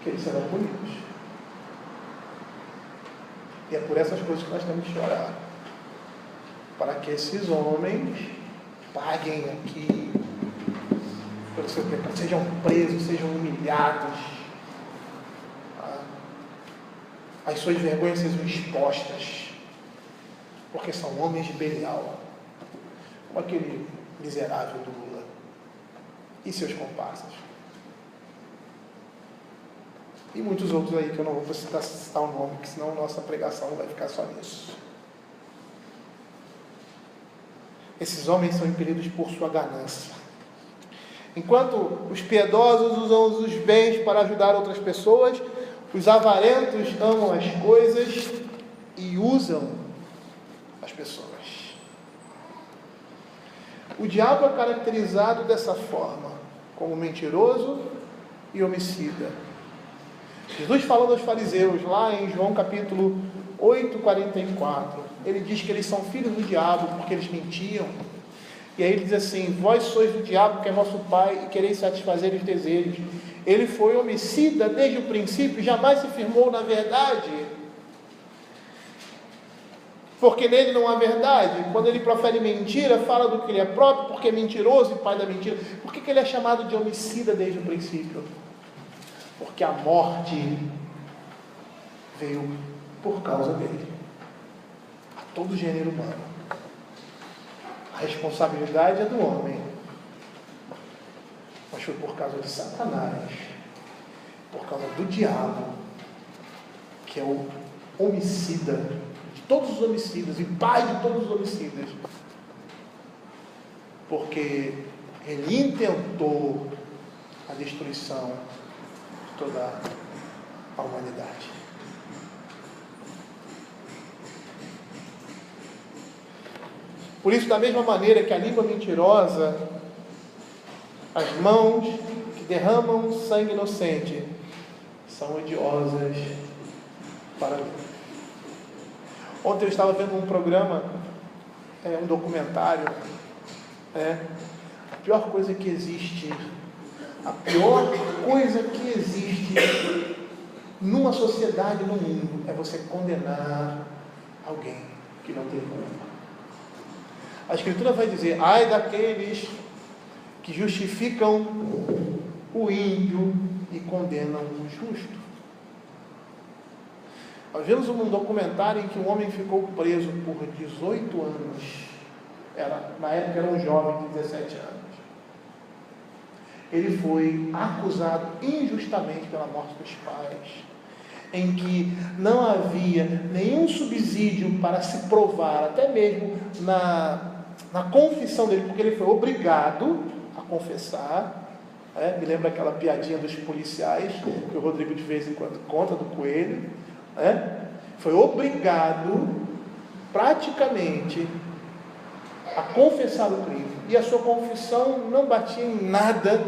Que eles serão punidos. E é por essas coisas que nós temos que chorar. Para que esses homens paguem aqui pelo seu pecado, sejam presos, sejam humilhados, as suas vergonhas sejam expostas, porque são homens de Belial, como aquele miserável do Lula e seus comparsas. E muitos outros aí que eu não vou citar o nome, porque senão nossa pregação vai ficar só nisso. Esses homens são impelidos por sua ganância. Enquanto os piedosos usam os bens para ajudar outras pessoas, os avarentos amam as coisas e usam as pessoas. O diabo é caracterizado dessa forma, como mentiroso e homicida. Jesus falando aos fariseus, lá em João capítulo 8, 44, ele diz que eles são filhos do diabo porque eles mentiam. E aí ele diz assim: vós sois do diabo, que é vosso pai, e quereis satisfazer os desejos. Ele foi homicida desde o princípio, jamais se firmou na verdade, porque nele não há verdade. Quando ele profere mentira, fala do que ele é próprio, porque é mentiroso e pai da mentira. Por que ele é chamado de homicida desde o princípio? Porque a morte veio por causa dele, a todo o gênero humano. A responsabilidade é do homem, mas foi por causa de Satanás, por causa do diabo, que é o homicida de todos os homicidas e pai de todos os homicidas, porque ele intentou a destruição de toda a humanidade. Por isso, da mesma maneira que a língua mentirosa, as mãos que derramam sangue inocente são odiosas para Deus. Ontem eu estava vendo um programa, um documentário, a pior coisa que existe numa sociedade, no mundo, é você condenar alguém que não teve culpa. A Escritura vai dizer: ai daqueles que justificam o ímpio e condenam o justo. Nós vimos um documentário em que um homem ficou preso por 18 anos. Na época era um jovem de 17 anos. Ele foi acusado injustamente pela morte dos pais, em que não havia nenhum subsídio para se provar, até mesmo na confissão dele, porque ele foi obrigado a confessar. Me lembra aquela piadinha dos policiais, que o Rodrigo de vez em quando conta, do coelho. Foi obrigado, praticamente, a confessar o crime. E a sua confissão não batia em nada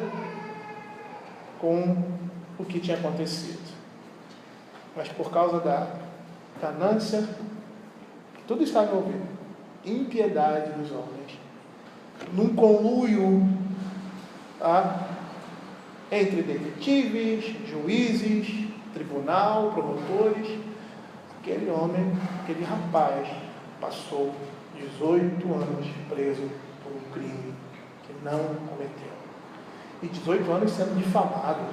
com o que tinha acontecido. Mas por causa da ganância, tudo está envolvido. Impiedade dos homens, num conluio entre detetives, juízes, tribunal, promotores. Aquele homem, aquele rapaz, passou 18 anos preso por um crime que não cometeu, e 18 anos sendo difamado,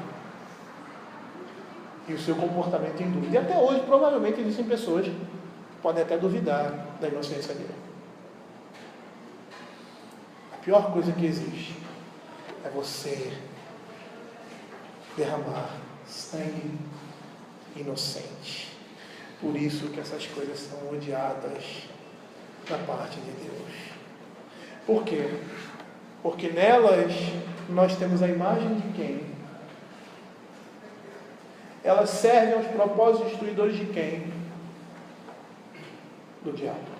e o seu comportamento em dúvida. E até hoje provavelmente existem pessoas que podem até duvidar da inocência dele. A pior coisa que existe é você derramar sangue inocente. Por isso que essas coisas são odiadas da parte de Deus. Por quê? Porque nelas nós temos a imagem de quem? Elas servem aos propósitos destruidores de quem? Do diabo.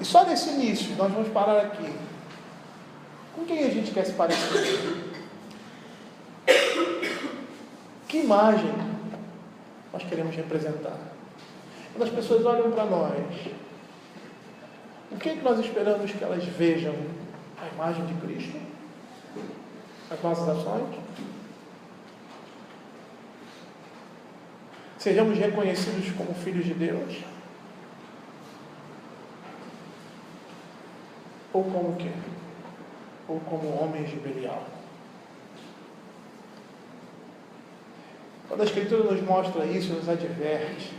E só nesse início, nós vamos parar aqui. Com quem a gente quer se parecer? Que imagem nós queremos representar? Quando as pessoas olham para nós, o que é que nós esperamos que elas vejam? A imagem de Cristo? As nossas ações? Sejamos reconhecidos como filhos de Deus? Ou como o quê? Ou como homens de Belial? Quando a Escritura nos mostra isso, nos adverte,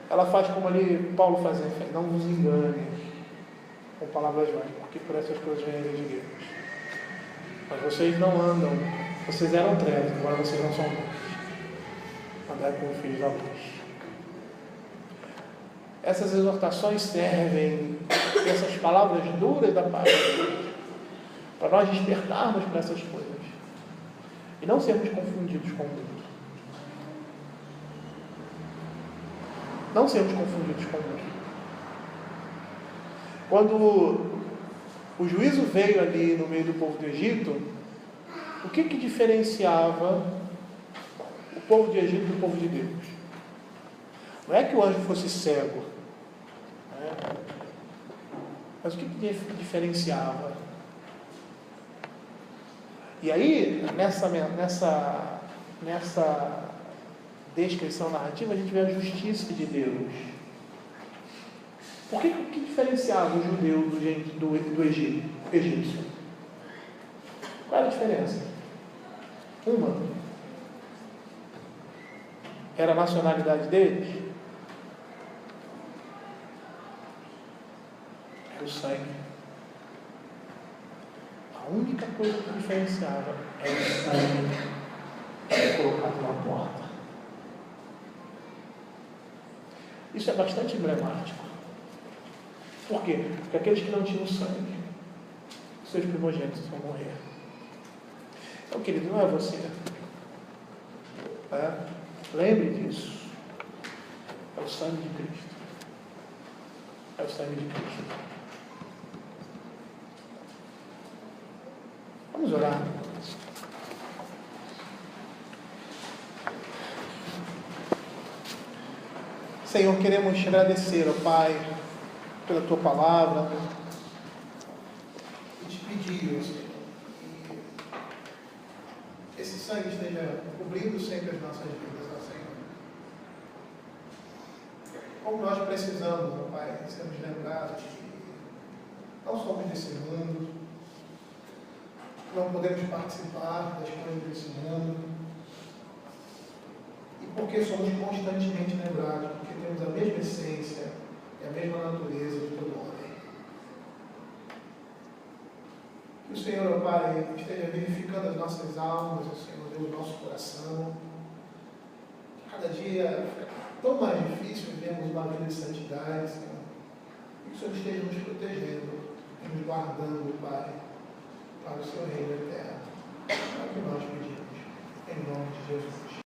ela faz como ali Paulo fazia, não vos engane com palavras vãs, porque por essas coisas vêm de Deus. Mas vocês não andam, vocês eram trevas, agora vocês não são luz. Andai como filhos da luz. Essas exortações servem, essas palavras duras da parte de Deus, para nós despertarmos para essas coisas e não sermos confundidos com o mundo. Não sermos confundidos com o mundo. Quando o juízo veio ali no meio do povo do Egito, o que diferenciava o povo de Egito do povo de Deus? Não é que o anjo fosse cego, né? Mas o que diferenciava? E aí, nessa descrição narrativa, a gente vê a justiça de Deus. O que diferenciava o judeu do egípcio? Qual era a diferença? Uma. Era a nacionalidade deles? Era o sangue. A única coisa que diferenciava era o sangue colocado na porta. Isso é bastante emblemático. Por quê? Porque aqueles que não tinham sangue, seus primogênitos vão morrer. Então, querido, não é você. Lembre disso. É o sangue de Cristo. É o sangue de Cristo. Vamos orar. Senhor, queremos te agradecer, ó Pai, pela Tua palavra. E te pedir, Senhor, que esse sangue esteja cobrindo sempre as nossas vidas, ó Senhor. Como nós precisamos, ó Pai, sermos lembrados que não somos desse mundo, não podemos participar das coisas desse mundo. E porque somos constantemente lembrados, porque temos a mesma essência e a mesma natureza de todo homem. Que o Senhor, ó Pai, esteja verificando as nossas almas, o Senhor Deus, o nosso coração. Cada dia fica tão mais difícil vivermos uma vida de santidade, Senhor. E que o Senhor esteja nos protegendo e nos guardando, Pai, para o seu reino eterno. É o que nós pedimos, em nome de Jesus.